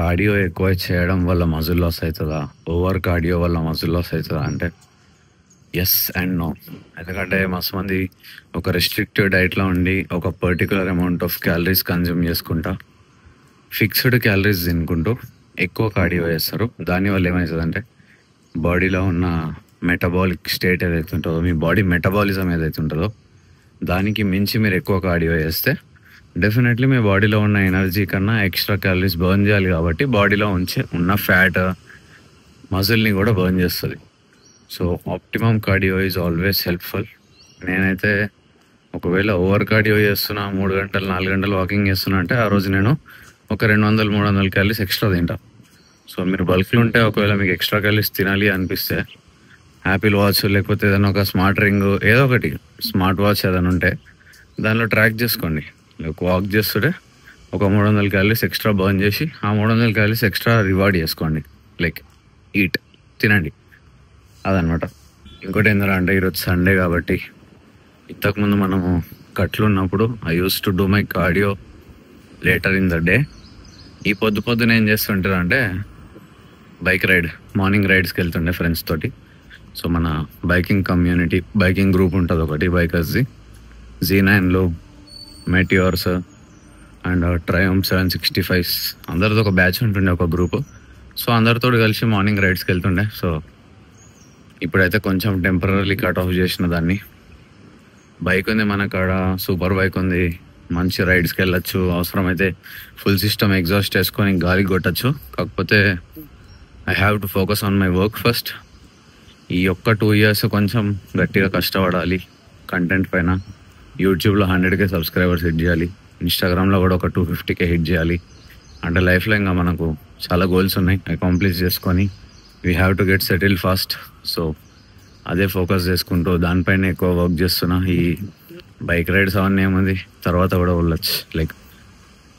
Cardio ఎక్కువ చేయడం వల్ల మజిల్ లాస్ అవుతుందా? ఓవర్ కార్డియో వల్ల మజిల్ లాస్ అవుతుందా అంటే ఎస్ అండ్ నో. ఎందుకంటే మస్తు మంది ఒక రెస్ట్రిక్టివ్ డైట్లో ఉండి ఒక particular amount of calories consume చేసుకుంటా ఫిక్స్డ్ క్యాలరీస్ తినుకుంటూ ఎక్కువ కార్డియో చేస్తారు. దానివల్ల ఏమవుతుందంటే బాడీలో ఉన్న మెటబాలిక్ స్టేట్ ఏదైతే ఉంటుందో, మీ బాడీ మెటబాలిజం ఏదైతే ఉంటుందో దానికి మించి మీరు ఎక్కువ కార్డియో చేస్తే డెఫినెట్లీ మీ బాడీలో ఉన్న ఎనర్జీ కన్నా ఎక్స్ట్రా క్యాలరీస్ బర్న్ చేయాలి. కాబట్టి బాడీలో ఉన్న ఫ్యాట్ మజిల్ని కూడా బర్న్ చేస్తుంది. So optimum cardio is always helpful. నేనైతే ఒకవేళ ఓవర్ కార్డియో చేస్తున్నా, 3 గంటలు 4 గంటలు వాకింగ్ చేస్తున్నా అంటే ఆ రోజు నేను ఒక 200-300 క్యాలరీస్ ఎక్స్ట్రా తింటా. సో మీరు బల్క్లో ఉంటే ఒకవేళ మీకు ఎక్స్ట్రా క్యాలరీస్ తినాలి అనిపిస్తే యాపిల్ వాచ్ లేకపోతే ఏదైనా ఒక స్మార్ట్ రింగ్, ఏదో ఒకటి స్మార్ట్ వాచ్ ఏదైనా ఉంటే దానిలో ట్రాక్ చేసుకోండి. వాక్ చేస్తుంటే ఒక 300 క్యాలరీస్ ఎక్స్ట్రా బర్న్ చేసి ఆ 300 క్యాలరీస్ ఎక్స్ట్రా రివార్డ్ చేసుకోండి. లైక్ ఈట్, తినండి, అదనమాట. ఇంకోటి ఏంటంటే ఈరోజు సండే కాబట్టి ఇంతకుముందు మనము కట్లు ఉన్నప్పుడు I use to do my cardio later in the day. ఈ పొద్దున ఏం చేస్తుంటారు అంటే మార్నింగ్ రైడ్స్కి వెళ్తుండే ఫ్రెండ్స్ తోటి. సో మన బైకింగ్ కమ్యూనిటీ, బైకింగ్ గ్రూప్ ఉంటుంది ఒకటి, బైకర్స్ది, Z9లు, మెటియోర్స్ అండ్ ట్రయంఫ్ 765 అందరితో ఒక బ్యాచ్ ఉంటుండే, ఒక గ్రూప్. సో అందరితో కలిసి మార్నింగ్ రైడ్స్కి వెళ్తుండే. సో ఇప్పుడైతే కొంచెం టెంపరీ కట్ ఆఫ్ చేసిన దాన్ని. బైక్ ఉంది మన కాడ, సూపర్ బైక్ ఉంది, మంచి రైడ్స్కి వెళ్ళచ్చు. అవసరమైతే ఫుల్ సిస్టమ్ ఎగ్జాస్ట్ వేసుకొని గాలి కొట్టచ్చు. కాకపోతే I have to focus on my work first. ఈ 2 years కొంచెం గట్టిగా కష్టపడాలి కంటెంట్ పైన. యూట్యూబ్లో 100K సబ్స్క్రైబర్స్ హిట్ చేయాలి, ఇన్స్టాగ్రామ్లో కూడా ఒక 250K హిట్ చేయాలి. అంటే లైఫ్లో ఇంకా మనకు చాలా గోల్స్ ఉన్నాయి, అకాంప్లిష్ చేసుకొని we have to get settle fast. So అదే ఫోకస్ చేసుకుంటూ దానిపైన ఎక్కువ వర్క్ చేస్తున్నా. ఈ బైక్ రైడ్స్ అవన్నీ ఏముంది, తర్వాత కూడా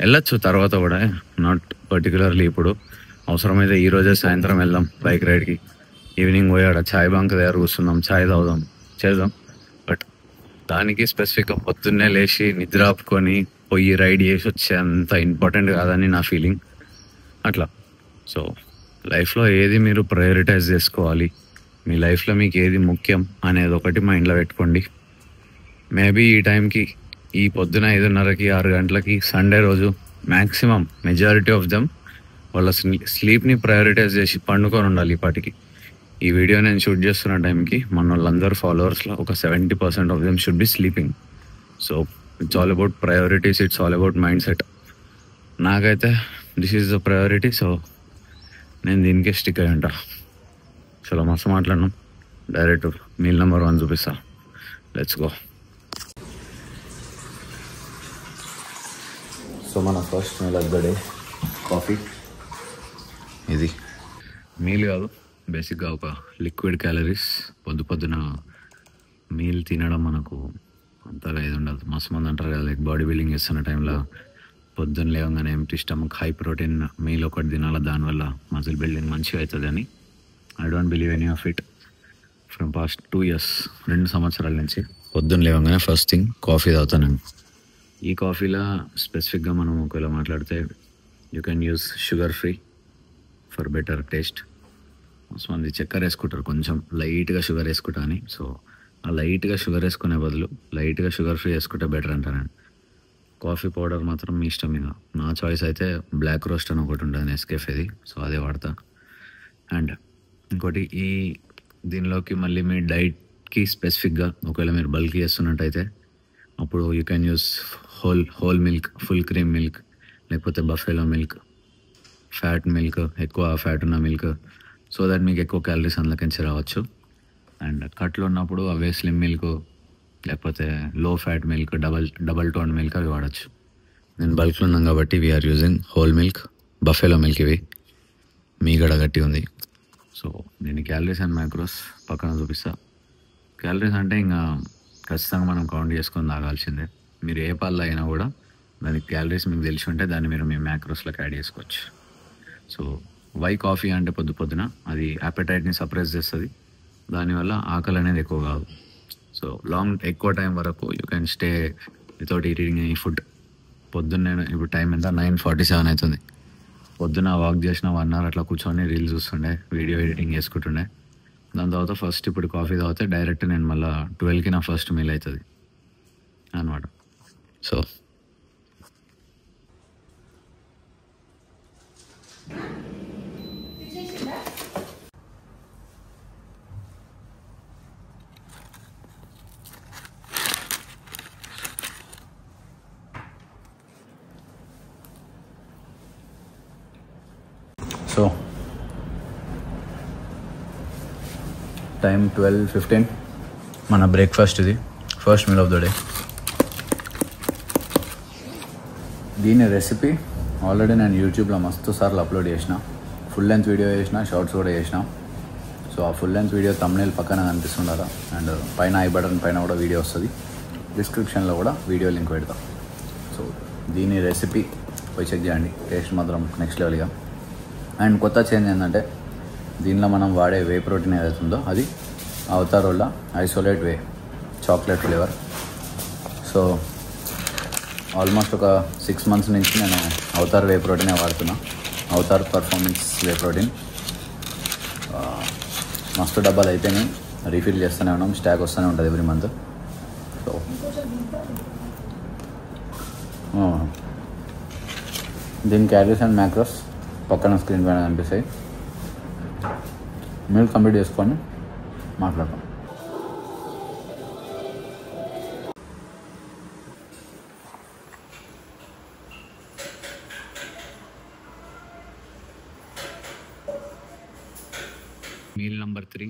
వెళ్ళచ్చు తర్వాత కూడా, నాట్ పర్టికులర్లీ ఇప్పుడు. అవసరమైతే ఈరోజే సాయంత్రం వెళ్దాం బైక్ రైడ్కి. ఈవినింగ్ పోయాడ ఛాయ్ బంక్ దగ్గర కూర్చుందాం, ఛాయ్ తాగుదాం, చేద్దాం. బట్ దానికి స్పెసిఫిక్గా పొద్దున్నే లేచి నిద్ర ఆపుకొని పోయి రైడ్ చేసి వచ్చే అంత ఇంపార్టెంట్ కాదని నా ఫీలింగ్. అట్లా. సో లైఫ్లో ఏది మీరు ప్రయారిటైజ్ చేసుకోవాలి, మీ లైఫ్లో మీకు ఏది ముఖ్యం అనేది ఒకటి మైండ్లో పెట్టుకోండి. మేబీ ఈ టైంకి, ఈ పొద్దున 5:30కి 6 గంటలకి సండే రోజు మ్యాక్సిమం మెజారిటీ ఆఫ్ దెమ్ వాళ్ళ స్లీప్ని ప్రయారిటైజ్ చేసి పండుకొని ఉండాలి. ఇప్పటికి ఈ వీడియో నేను షూట్ చేస్తున్న టైంకి మన వాళ్ళందరూ ఫాలోవర్స్లో ఒక 70% of them should be sleeping. So it's all about priorities, it's all about mindset. నాకైతే this is the priority. So నేను దీనికే స్టిక్ అయి ఉంటా. చలో మస్తు మాట్లాడినాం, డైరెక్ట్ మీల్ నెంబర్ 1 చూపిస్తా. Let's go. సో మన first meal of the day coffee. ఇది మీల్ కాదు, బేసిక్గా ఒక లిక్విడ్ క్యాలరీస్. పొద్దున మీల్ తినడం మనకు అంతగా ఇది ఉండదు. మస్తు మంది అంటారు కదా, లైక్ బాడీ బిల్డింగ్ చేస్తున్న టైంలో పొద్దున్న లేవగానే empty stomach high protein meal ఒకటి తినాలి, దానివల్ల మజిల్ బిల్డింగ్ మంచిగా అవుతుంది అని. I don't believe any of it. From past 2 years, 2 సంవత్సరాల నుంచి పొద్దున్న లేవగానే ఫస్ట్ థింగ్ కాఫీ తాగుతాను. ఈ కాఫీలో స్పెసిఫిక్గా మనం ఒకవేళ మాట్లాడితే you can use sugar free for better taste. మంది చక్కెర వేసుకుంటారు, కొంచెం లైట్గా షుగర్ వేసుకుంటా అని. సో ఆ లైట్గా షుగర్ వేసుకునే బదులు లైట్గా షుగర్ ఫ్రీ వేసుకుంటే బెటర్ అంటాను. కాఫీ పౌడర్ మాత్రం మీ ఇష్టం. ఇక నా చాయిస్ అయితే బ్లాక్ రోస్ట్ అని ఒకటి ఉంటుంది నెస్కేఫేది, సో అదే వాడతా. అండ్ ఇంకోటి, దీనిలోకి మళ్ళీ మీ డైట్కి స్పెసిఫిక్గా ఒకవేళ మీరు బల్క్ చేస్తున్నట్టయితే అప్పుడు you can use whole milk, full cream milk, లేకపోతే బఫెలో మిల్క్, ఫ్యాట్ మిల్క్, ఎక్కువ ఫ్యాట్ ఉన్న మిల్క్. సో దట్ మీకు ఎక్కువ క్యాలరీస్ అందులోకించి రావచ్చు. అండ్ కట్లు ఉన్నప్పుడు అవే స్లిమ్ మిల్క్, లేకపోతే low fat milk, double tone milk అవి వాడచ్చు. నేను బల్క్లో ఉన్నాం కాబట్టి we are using whole milk, buffalo milk. ఇవి మీగడ గట్టి ఉంది. సో నేను క్యాలరీస్ అండ్ మైక్రోస్ పక్కన చూపిస్తా. క్యాలరీస్ అంటే ఇంకా ఖచ్చితంగా మనం కౌంట్ చేసుకొని తాగాల్సిందే. మీరు ఏ పాలు అయినా కూడా దానికి క్యాలరీస్ మీకు తెలిసి ఉంటే దాన్ని మీరు మీ మ్యాక్రోస్లోకి యాడ్ చేసుకోవచ్చు. సో వై కాఫీ అంటే పొద్దున అది యాపెటైట్ని సప్రెస్ చేస్తుంది, దానివల్ల ఆకలి అనేది ఎక్కువ కాదు. సో ఎక్కువ టైం వరకు you can stay without eating any food. పొద్దున్నే ఇప్పుడు టైం ఎంత, 9:47 అవుతుంది. పొద్దున వాక్ చేసిన 1 అవర్ అట్లా కూర్చొని రీల్స్ చూస్తుండే, వీడియో ఎడిటింగ్ చేసుకుంటుండే. దాని తర్వాత ఫస్ట్ ఇప్పుడు కాఫీ తాగితే డైరెక్ట్ నేను మళ్ళీ 12కి నా ఫస్ట్ మీల్ అవుతుంది అనమాట. So so time 12:15. మన బ్రేక్ఫాస్ట్ ఇది, first meal of the day. దీని రెసిపీ ఆల్రెడీ నేను యూట్యూబ్లో మస్తు సార్లు అప్లోడ్ చేసిన, ఫుల్ లెంత్ వీడియో చేసిన, షార్ట్స్ కూడా చేసిన. సో ఆ ఫుల్ లెంత్ వీడియో థంబ్నెయిల్ పక్కన కనిపిస్తుండారా, అండ్ పైన ఐ బటన్ పైన కూడా వీడియో వస్తుంది, డిస్క్రిప్షన్లో కూడా వీడియో లింక్ పెడతాం. సో దీని రెసిపీ పోయి చెక్ చేయండి, టేస్ట్ మాత్రం నెక్స్ట్ లెవెల్గా. అండ్ కొత్త చేంజ్ ఏంటంటే దీనిలో మనం వాడే వే ప్రోటీన్ ఏదైతుందో అది అవతార్ వల్ల ఐసోలేట్ వే చాక్లెట్ ఫ్లేవర్. సో ఆల్మోస్ట్ ఒక 6 months నుంచి నేను అవతార్ వే ప్రోటీనే వాడుతున్నా, అవతార్ పర్ఫార్మెన్స్ వే ప్రోటీన్. మస్తు డబ్బాలు అయిపోయినాయి, రీఫిల్ చేస్తూనే ఉన్నాం, స్టాక్ వస్తూనే ఉంటుంది ఎవ్రీ మంత్. సో దీని క్యాలరీస్ అండ్ మ్యాక్రోస్ పక్కన స్క్రీన్ పైన కనిపిస్తాయి. మీల్ కంప్లీట్ చేసుకొని మాట్లాడతాం. Meal number 3,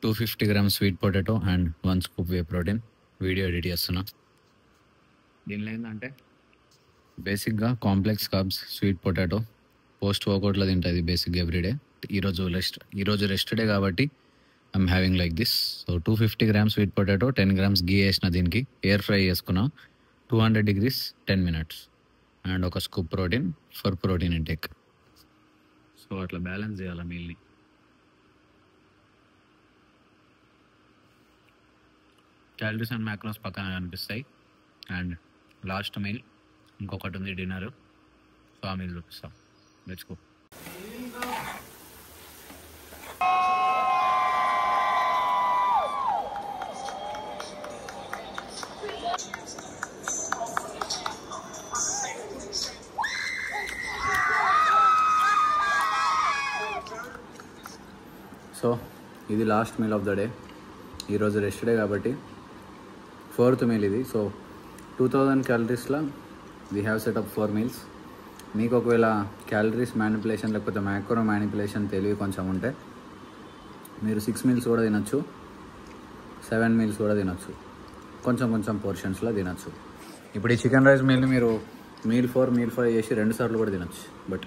250 grams sweet potato and 1 scoop whey protein. Video edit చేస్తున్నా. దీనిలో ఏంటంటే బేసిక్గా complex carbs, sweet potato post వర్కౌట్లో తింటుంది బేసిక్గా ఎవ్రీడే. ఈరోజు రెస్ట్ డే కాబట్టి I'm having like this. So 250 grams sweet potato, 10 grams ghee వేసిన, దీనికి ఎయిర్ ఫ్రై చేసుకున్నా 200 degrees 10 minutes, అండ్ ఒక scoop protein for protein intake. So అట్లా బ్యాలెన్స్ చేయాలి మీల్ని. క్యాలరీస్ అండ్ మ్యాక్రోస్ పక్కన కనిపిస్తాయి. అండ్ లాస్ట్ మీల్ ఇంకొకటి ఉంది, డిన్నర్. సో ఆ మీల్ చూపిస్తాం. Let's go. సో ఇది last meal of the day. ఈరోజు రెస్ట్ డే కాబట్టి 4th మీల్ ఇది. So 2000 calories we have setup 4 meals. మీకు ఒకవేళ క్యాలరీస్ మ్యానిపులేషన్ లేకపోతే మ్యాక్రో మ్యానిపులేషన్ తెలివి కొంచెం ఉంటే మీరు 6 meals కూడా తినచ్చు, 7 meals కూడా తినచ్చు, కొంచెం పోర్షన్స్లో తినచ్చు. ఇప్పుడు ఈ చికెన్ రైస్ మీల్ని మీరు మీల్ 4 చేసి 2 సార్లు కూడా తినచ్చు. బట్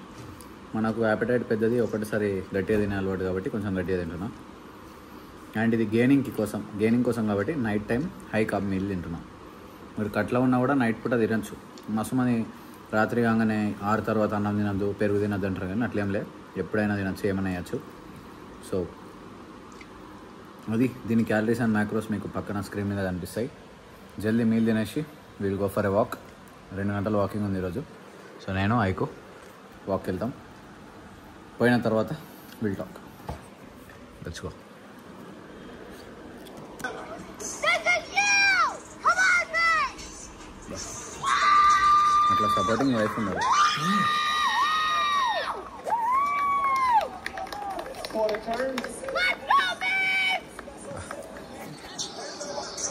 మనకు యాపిటైట్ పెద్దది, ఒకటిసారి గట్టిగా తినే అలవాటు కాబట్టి కొంచెం గట్టిగా తింటున్నా. అండ్ ఇది గెయినింగ్ కోసం కాబట్టి night time high carb meal తింటున్నా. మీరు కట్లో ఉన్నా కూడా నైట్ పూట తినచ్చు. మస్తు మంది రాత్రి కాగానే 6 తర్వాత అన్నం తినద్దు, పెరుగు తినద్దు అంటారు, కానీ అట్లేం లేదు, ఎప్పుడైనా తినచ్చు, ఏమైనా వేయచ్చు. సో అది దీని క్యాలరీస్ అండ్ మ్యాక్రోస్ మీకు పక్కన స్క్రీన్ మీద కనిపిస్తాయి. జల్దీ మీల్ తినేసి will go for a walk. 2 గంటల వాకింగ్ ఉంది ఈరోజు. సో నేను ఐకు వాక్ వెళ్తాం. పోయిన తర్వాత విల్ టాక్. Let's go. అట్లా సపోర్టింగ్ వైఫ్ ఉన్నారు.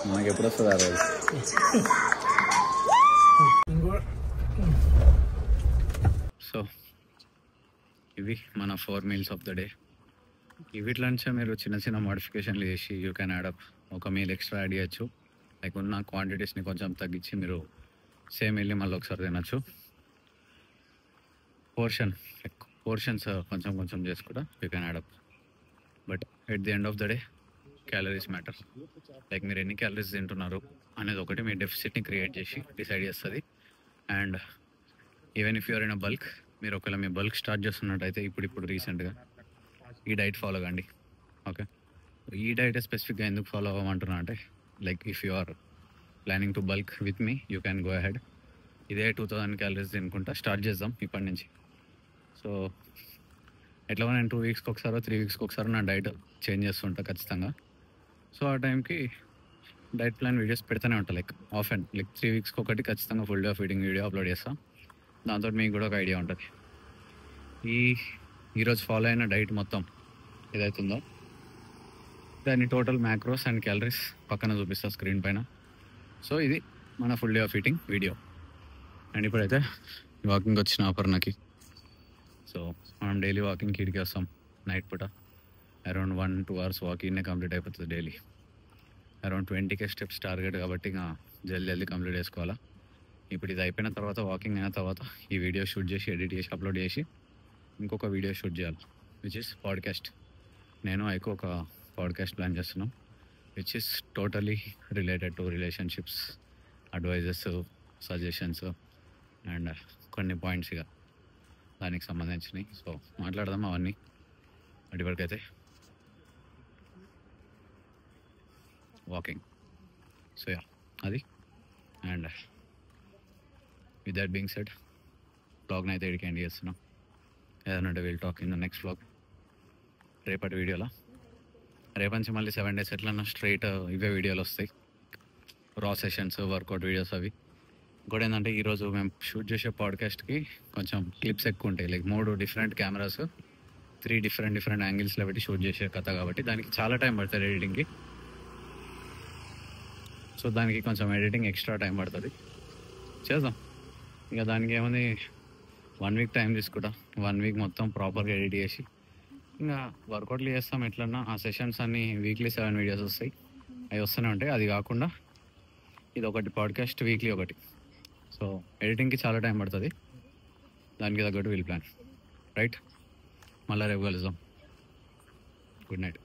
మనకి ఎప్పుడు వస్తుంది ఆ రోజు. సో ఇవి మన 4 meals ఆఫ్ ద డే. వీటిలో నుంచే మీరు చిన్న మోడిఫికేషన్లు చేసి యూ కెన్ యాడప్. ఒక మీల్ ఎక్స్ట్రా యాడ్ చేయొచ్చు, లైక్ ఉన్న క్వాంటిటీస్ని కొంచెం తగ్గించి మీరు సేమ్ వెళ్ళి మళ్ళీ ఒకసారి తినచ్చు. పోర్షన్స్ కొంచెం చేసి కూడా you can add up. But at the end of the day calories matter. Like మీరు ఎన్ని క్యాలరీస్ తింటున్నారు అనేది ఒకటి మీ డెఫిసిట్ని క్రియేట్ చేసి డిసైడ్ చేస్తుంది. And even if you're in a bulk, మీరు ఒకవేళ మీ బల్క్ స్టార్ట్ చేస్తున్నట్టయితే ఇప్పుడు రీసెంట్గా ఈ డైట్ ఫాలో కండి. ఓకే, ఈ డైట్ స్పెసిఫిక్గా ఎందుకు ఫాలో అవ్వమంటున్నా అంటే, like if you are planning to bulk with me, you can go ahead. ఇదే 2000 calories తినుకుంటా స్టార్ట్ చేద్దాం ఇప్పటి నుంచి. సో ఎట్లా నేను 2 వీక్స్కి ఒకసారి 3 వీక్స్కి ఒకసారి నా డైట్ చేంజ్ చేస్తుంటా ఖచ్చితంగా. సో ఆ టైంకి డైట్ ప్లాన్ వీడియోస్ పెడుతూనే ఉంటాను. లైక్ ఆఫ్ అండ్ లైక్ 3 వీక్స్కి ఒకటి ఖచ్చితంగా full day of feeding video upload చేస్తాను. దాంతో మీకు కూడా ఒక ఐడియా ఉంటుంది. ఈరోజు ఫాలో అయిన డైట్ మొత్తం ఏదైతుందో దాని టోటల్ మ్యాక్రోస్ అండ్ క్యాలరీస్ పక్కన చూపిస్తా స్క్రీన్ పైన. సో ఇది మన full day of eating video. And ఇప్పుడైతే వాకింగ్ వచ్చిన అపర్ణకి. సో మనం డైలీ వాకింగ్ ఇడికి వస్తాం నైట్ పూట. అరౌండ్ 1-2 hours వాకింగ్నే కంప్లీట్ అయిపోతుంది daily. Around 20K steps target కాబట్టి ఇంకా జల్దీ కంప్లీట్ చేసుకోవాలా. ఇప్పుడు ఇది అయిపోయిన తర్వాత వాకింగ్ అయిన తర్వాత ఈ వీడియో షూట్ చేసి ఎడిట్ చేసి అప్లోడ్ చేసి ఇంకొక వీడియో షూట్ చేయాలి, విచ్ ఇస్ పాడ్కాస్ట్. నేను అయిపో ఒక పాడ్కాస్ట్ ప్లాన్ చేస్తున్నాం, which is totally related to relationships, advices, suggestions and కొన్ని పాయింట్స్ ఇక దానికి సంబంధించినవి. సో మాట్లాడదాం అవన్నీ. అటువరకైతే వాకింగ్. సో యా అది. And with that being said బ్లాగ్ని అయితే ఎడిట్ ఎండ్ చేస్తున్నాం. ఏదైనా will talk in the next blog. రేపటి వీడియోలో రేపంచి మళ్ళీ 7 days ఎట్లన్నా స్ట్రైట్ ఇవే వీడియోలు వస్తాయి, రా సెషన్స్, వర్కౌట్ వీడియోస్ అవి. ఇంకోటి ఏంటంటే ఈరోజు మేము షూట్ చేసే పాడ్కాస్ట్కి కొంచెం క్లిప్స్ ఎక్కువ ఉంటాయి. లైక్ 3 different కెమెరాస్ 3 different యాంగిల్స్లో పెట్టి షూట్ చేసే కథ కాబట్టి దానికి చాలా టైం పడుతుంది ఎడిటింగ్కి. సో దానికి కొంచెం ఎడిటింగ్ ఎక్స్ట్రా టైం పడుతుంది, చేద్దాం. ఇక దానికి ఏముంది, 1 week టైం తీసుకుంటా. 1 week మొత్తం ప్రాపర్గా ఎడిట్ చేసి ఇంకా వర్కౌట్లు చేస్తాం. ఎట్లన్నా ఆ సెషన్స్ అన్నీ వీక్లీ 7 videos వస్తాయి, అవి వస్తూనే ఉంటాయి. అది కాకుండా ఇది ఒకటి పాడ్కాస్ట్ వీక్లీ ఒకటి. సో ఎడిటింగ్కి చాలా టైం పడుతుంది, దానికి తగ్గట్టు వీల్ ప్లాన్. రైట్, మళ్ళీ రేపు కలుద్దాం. Good night.